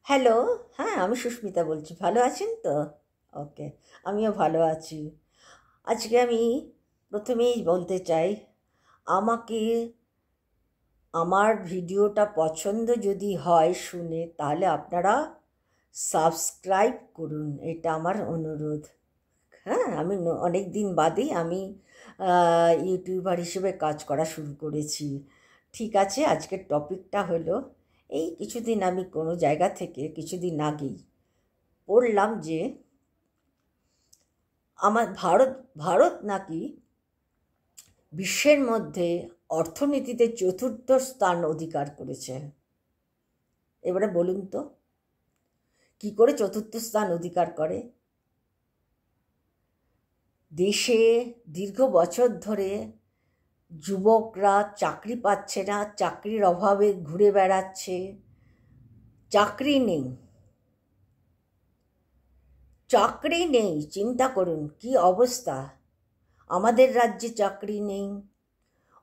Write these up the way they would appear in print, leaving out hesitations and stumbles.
Hello. হ্যাঁ, আমি সুস্মিতা বলছি। ভালো আছেন তো? ওকে, আমিও ভালো আছি। আজকে আমি প্রথমেই বলতে চাই, আমাকে আমার ভিডিওটা পছন্দ যদি হয় শুনে, তাহলে আপনারা সাবস্ক্রাইব করুন, এটা আমার অনুরোধ। হ্যাঁ, আমি অনেক দিন বাদেই আমি ইউটিউবার হিসেবে কাজ করা শুরু করেছি। ঠিক আছে, আজকের টপিকটা হলো, এই কিছুদিন আমি কোনো জায়গা থেকে কিছুদিন আগেই পড়লাম যে আমার ভারত ভারত নাকি বিশ্বের মধ্যে অর্থনীতিতে চতুর্থ স্থান অধিকার করেছে। এবারে বলুন তো, কি করে চতুর্থ স্থান অধিকার করে? দেশে দীর্ঘ বছর ধরে যুবকরা চাকরি পাচ্ছে না, চাকরির অভাবে ঘুরে বেড়াচ্ছে, চাকরি নেই, চাকরি নেই। চিন্তা করুন কি অবস্থা। আমাদের রাজ্যে চাকরি নেই,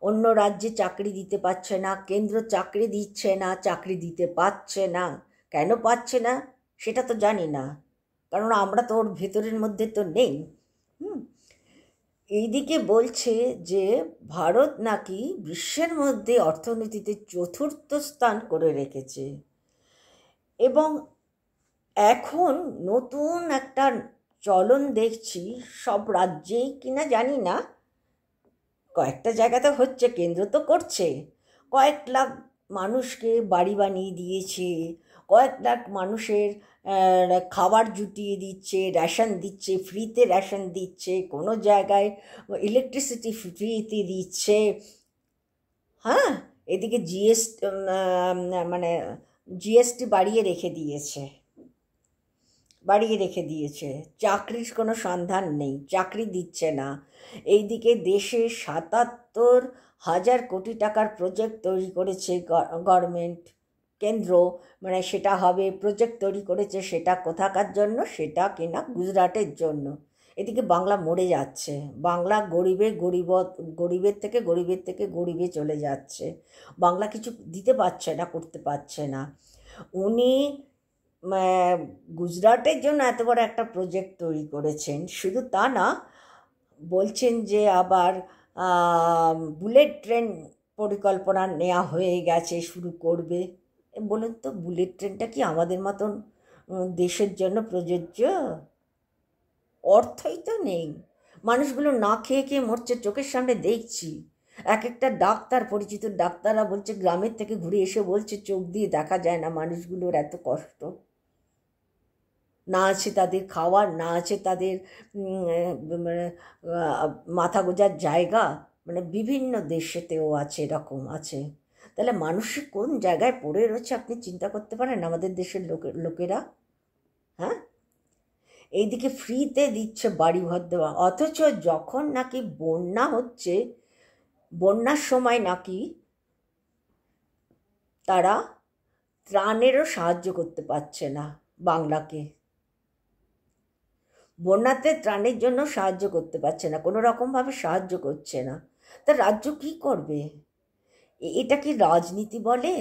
অন্য রাজ্যে চাকরি দিতে পারছে না, কেন্দ্র চাকরি দিচ্ছে না, চাকরি দিতে পারছে না। কেন পাচ্ছে না সেটা তো জানি না, কারণ আমরা তো ওর ভেতরের মধ্যে তো নেই। হুম। এইদিকে বলছে যে ভারত নাকি বিশ্বের মধ্যে অর্থনীতিতে চতুর্থ স্থান করে রেখেছে, এবং এখন নতুন একটা চলন দেখছি, সব রাজ্যেই কিনা জানি না, কয়েকটা জায়গাতে হচ্ছে, কেন্দ্র তো করছে, কয়েক লাখ মানুষকে বাড়ি বানিয়ে দিয়েছে, কয়েক লাখ মানুষের খাবার জুটিয়ে দিচ্ছে, রেশন দিচ্ছে, ফ্রিতে রেশন দিচ্ছে, কোনো জায়গায় ইলেকট্রিসিটি ফ্রিতে দিচ্ছে। হ্যাঁ, এদিকে মানে জিএসটি বাড়িয়ে রেখে দিয়েছে। চাকরির কোনো সন্ধান নেই, চাকরি দিচ্ছে না। এইদিকে দেশে ৭৭,০০০ কোটি টাকার প্রজেক্ট তৈরি করেছে গভর্নমেন্ট, কেন্দ্র, মানে সেটা হবে, প্রজেক্ট তৈরি করেছে, সেটা কোথাকার জন্য? সেটা কিনা গুজরাটের জন্য। এদিকে বাংলা মরে যাচ্ছে, বাংলা গরিবের থেকে গরিবে চলে যাচ্ছে। বাংলা কিছু দিতে পারছে না, করতে পারছে না। উনি গুজরাটের জন্য এত বড় একটা প্রজেক্ট তৈরি করেছেন, শুধু তা না, বলছেন যে আবার বুলেট ট্রেন পরিকল্পনা নেওয়া হয়ে গেছে, শুরু করবে। বলুন তো, বুলেট ট্রেনটা কি আমাদের মতন দেশের জন্য প্রযোজ্য? অর্থই তো নেই। মানুষগুলো না খেয়ে খেয়ে মরছে, চোখের সামনে দেখছি। এক একটা ডাক্তার, পরিচিত ডাক্তাররা বলছে, গ্রামের থেকে ঘুরে এসে বলছে, চোখ দিয়ে দেখা যায় না মানুষগুলোর এত কষ্ট। না আছে তাদের খাওয়ার, না আছে তাদের মানে মাথা গোঁজার জায়গা। মানে বিভিন্ন দেশেতেও আছে, এরকম আছে। তাহলে মানুষ কোন জায়গায় পড়ে রয়েছে আপনি চিন্তা করতে পারেন, আমাদের দেশের লোকেরা? হ্যাঁ, এইদিকে ফ্রিতে দিচ্ছে বাড়ি ঘর দেওয়া, অথচ যখন নাকি বন্যা হচ্ছে, বন্যার সময় নাকি তারা ত্রাণেরও সাহায্য করতে পারছে না বাংলাকে। বন্যাতে ত্রাণের জন্য সাহায্য করতে পারছে না, কোনো রকমভাবে সাহায্য করছে না। তা রাজ্য কি করবে? এটা কি রাজনীতি বলে?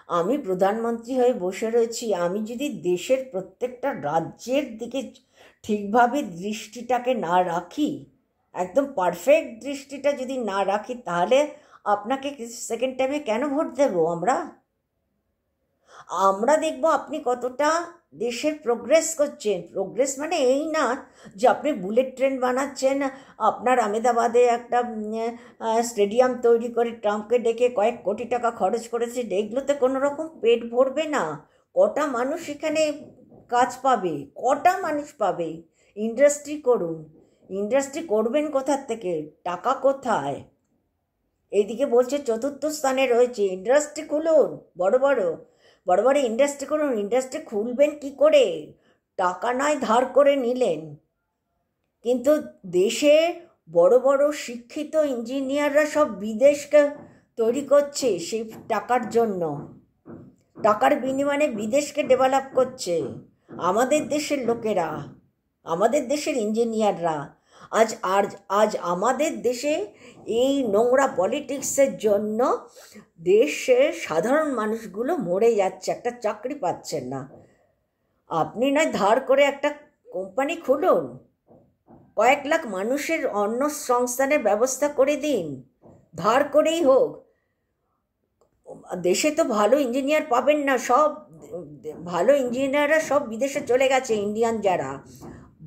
আমি প্রধানমন্ত্রী হয়ে বসে রয়েছি, আমি যদি দেশের প্রত্যেকটা রাজ্যের দিকে ঠিকভাবে দৃষ্টিটাকে না রাখি, একদম পারফেক্ট দৃষ্টিটা যদি না রাখি, তাহলে আপনাকে সেকেন্ড টাইমে কেন ভোট দেব আমরা? আমরা দেখব আপনি কতটা দেশের প্রোগ্রেস করছেন। প্রোগ্রেস মানে এই না যে আপনি বুলেট ট্রেন বানাচ্ছেন, আপনার আমেদাবাদে একটা স্টেডিয়াম তৈরি করে ট্রাম্পকে ডেকে কয়েক কোটি টাকা খরচ করেছে, এগুলোতে কোনো রকম পেট ভরবে না। কটা মানুষ এখানে কাজ পাবে? কটা মানুষ পাবে? ইন্ডাস্ট্রি করুন। ইন্ডাস্ট্রি করবেন কোথার থেকে? টাকা কোথায়? এইদিকে বলছে চতুর্থ স্থানে রয়েছে, ইন্ডাস্ট্রি খুলুন, বড় বড় বড় বড় ইন্ডাস্ট্রি করুন। ইন্ডাস্ট্রি খুলবেন কি করে? টাকা নয় ধার করে নিলেন, কিন্তু দেশে বড় বড় শিক্ষিত ইঞ্জিনিয়াররা সব বিদেশকে তৈরি করছে সেই টাকার জন্য, টাকার বিনিময়ে বিদেশকে ডেভেলপ করছে। আমাদের দেশের লোকেরা, আমাদের দেশের ইঞ্জিনিয়াররা আজ আর আজ আমাদের দেশে এই নোংরা পলিটিক্সের জন্য দেশের সাধারণ মানুষগুলো মরে যাচ্ছে, একটা চাকরি পাচ্ছেন না। আপনি নয় ধার করে একটা কোম্পানি খুলুন, কয়েক লাখ মানুষের অন্ন সংস্থানের ব্যবস্থা করে দিন, ধার করেই হোক। দেশে তো ভালো ইঞ্জিনিয়ার পাবেন না, সব ভালো ইঞ্জিনিয়াররা সব বিদেশে চলে গেছে। ইন্ডিয়ান যারা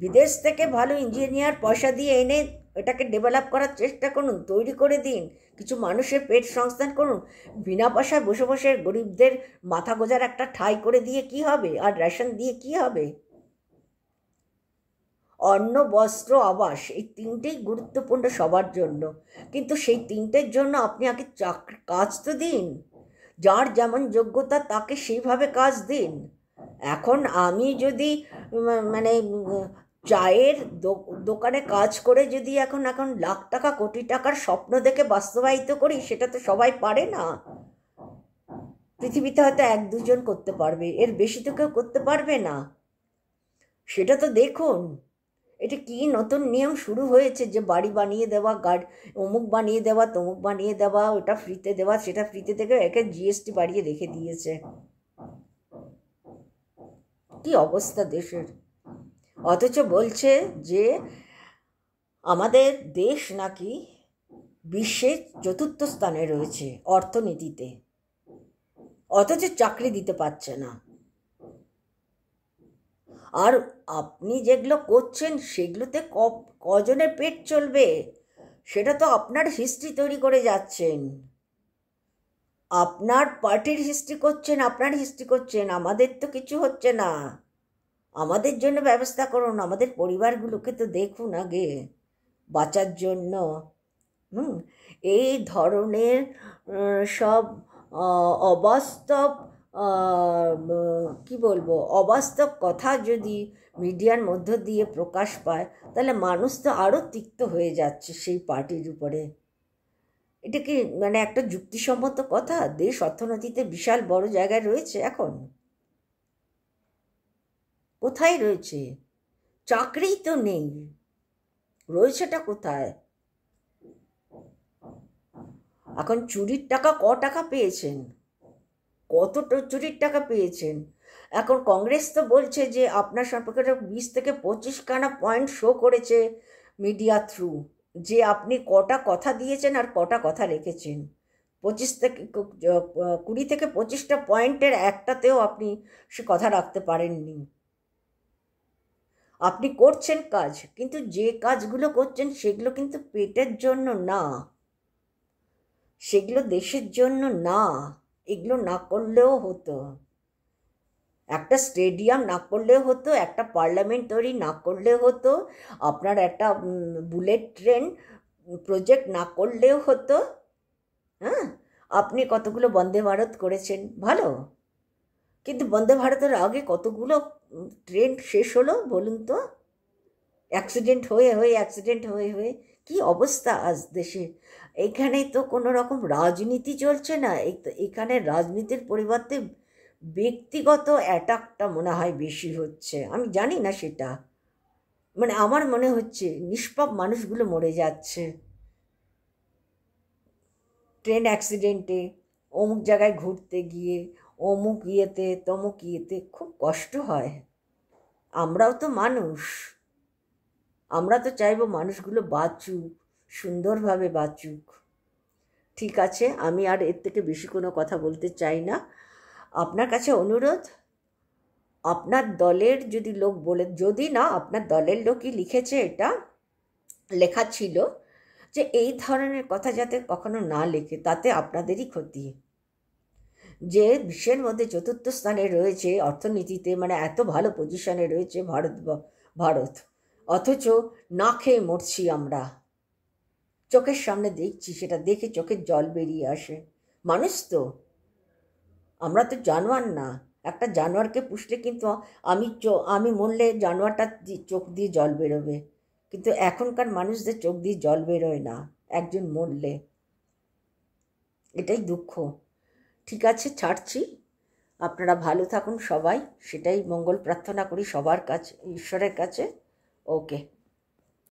বিদেশ থেকে ভালো ইঞ্জিনিয়ার পয়সা দিয়ে এনে এটাকে ডেভেলপ করার চেষ্টা করুন, তৈরি করে দিন, কিছু মানুষের পেট সংস্থান করুন। বিনা পয়সায় বসে বসে গরিবদের মাথা গোজার একটা ঠাঁই করে দিয়ে কি হবে, আর রেশন দিয়ে কি হবে? অন্ন, বস্ত্র, আবাস, এই তিনটেই গুরুত্বপূর্ণ সবার জন্য, কিন্তু সেই তিনটের জন্য আপনি আগে কাজ তো দিন। যার যেমন যোগ্যতা তাকে সেইভাবে কাজ দিন। এখন আমি যদি মানে চায়ের দোকানে কাজ করে যদি এখন লাখ টাকা কোটি টাকার স্বপ্ন দেখে বাস্তবায়িত করি, সেটা তো সবাই পারে না। পৃথিবীতে হয়তো এক দুজন করতে পারবে, এর বেশি তো কেউ করতে পারবে না। সেটা তো দেখুন, এটা কি নতুন নিয়ম শুরু হয়েছে যে বাড়ি বানিয়ে দেওয়া, গাড়ি অমুক বানিয়ে দেওয়া, তমুক বানিয়ে দেওয়া, ওটা ফ্রিতে দেওয়া, সেটা ফ্রিতে থেকে একে জিএসটি বাড়িয়ে রেখে দিয়েছে। কি অবস্থা দেশের! অথচ বলছে যে আমাদের দেশ নাকি বিশ্বের 4র্থ স্থানে রয়েছে অর্থনীতিতে, অথচ চাকরি দিতে পারছে না। আর আপনি যেগুলো করছেন সেগুলোতে কজনের পেট চলবে, সেটা তো আপনার হিস্ট্রি তৈরি করে যাচ্ছেন, আপনার পার্টির হিস্ট্রি করছেন, আপনার হিস্ট্রি করছেন। আমাদের তো কিছু হচ্ছে না। আমাদের জন্য ব্যবস্থা করুন, আমাদের পরিবারগুলোকে তো দেখুন আগে বাঁচার জন্য। এই ধরনের সব অবাস্তব, কি বলবো, অবাস্তব কথা যদি মিডিয়ার মধ্য দিয়ে প্রকাশ পায়, তাহলে মানুষ তো আরও তিক্ত হয়ে যাচ্ছে সেই পার্টির উপরে। এটা কি মানে একটা যুক্তিসম্মত কথা? দেশ অর্থনীতিতে বিশাল বড় জায়গায় রয়েছে, এখন কোথায় রয়েছে? চাকরিই তো নেই, রয়েছেটা কোথায়? এখন চুরির টাকা টাকা পেয়েছেন, কত চুরির টাকা পেয়েছেন? এখন কংগ্রেস তো বলছে যে আপনার সম্পর্কে 20 থেকে 25 খানা পয়েন্ট শো করেছে মিডিয়া থ্রু, যে আপনি কটা কথা দিয়েছেন আর কটা কথা রেখেছেন। 20 থেকে 20 থেকে 25টা পয়েন্টের একটাতেও আপনি সে কথা রাখতে পারেননি। আপনি করছেন কাজ, কিন্তু যে কাজগুলো করছেন সেগুলো কিন্তু পেটের জন্য না, সেগুলো দেশের জন্য না। এগুলো না করলেও হতো, একটা স্টেডিয়াম না করলেও হতো, একটা পার্লামেন্ট তৈরি না করলেও হতো, আপনার একটা বুলেট ট্রেন প্রজেক্ট না করলেও হতো। হ্যাঁ, আপনি কতগুলো বন্দে ভারত করেছেন, ভালো, কিন্তু বন্দে ভারতের আগে কতগুলো ট্রেন শেষ হলো বলুন তো? অ্যাক্সিডেন্ট হয়ে হয়ে কি অবস্থা আজ দেশে। এখানে তো কোনো রকম রাজনীতি চলছে না, এখানে রাজনীতির পরিবর্তে ব্যক্তিগত অ্যাটাকটা মনে হয় বেশি হচ্ছে। আমি জানি না সেটা, মানে আমার মনে হচ্ছে নিষ্পাপ মানুষগুলো মরে যাচ্ছে ট্রেন অ্যাক্সিডেন্টে, অমুক জায়গায় ঘুরতে গিয়ে, অমুক ইয়েতে তমুক ইয়েতে, খুব কষ্ট হয়। আমরাও তো মানুষ, আমরা তো চাইবো মানুষগুলো বাঁচুক, সুন্দরভাবে বাঁচুক। ঠিক আছে, আমি আর এর থেকে বেশি কোনো কথা বলতে চাই না। আপনার কাছে অনুরোধ, আপনার দলের যদি লোক বলে, যদি না আপনার দলের লোকই লিখেছে, এটা লেখা ছিল যে এই ধরনের কথা যাতে কখনো না লেখে, তাতে আপনাদেরই ক্ষতি। যে বিশ্বের মধ্যে 4র্থ স্থানে রয়েছে অর্থনীতিতে, মানে এত ভালো পজিশনে রয়েছে ভারত, অথচ না খেয়ে মরছি আমরা, চোখের সামনে দেখছি, সেটা দেখে চোখের জল বেরিয়ে আসে। মানুষ তো, আমরা তো জানোয়ার না। একটা জানোয়ারকে পুষলে কিন্তু আমি মরলে জানোয়ারটা চোখ দিয়ে জল বেরোবে, কিন্তু এখনকার মানুষদের চোখ দিয়ে জল বেরোয় না একজন মরলে। এটাই দুঃখ। ঠিক আছে, ছাড়ছি। আপনারা ভালো থাকুন সবাই, সেটাই মঙ্গল প্রার্থনা করি সবার কাছে, ঈশ্বরের কাছে। ওকে।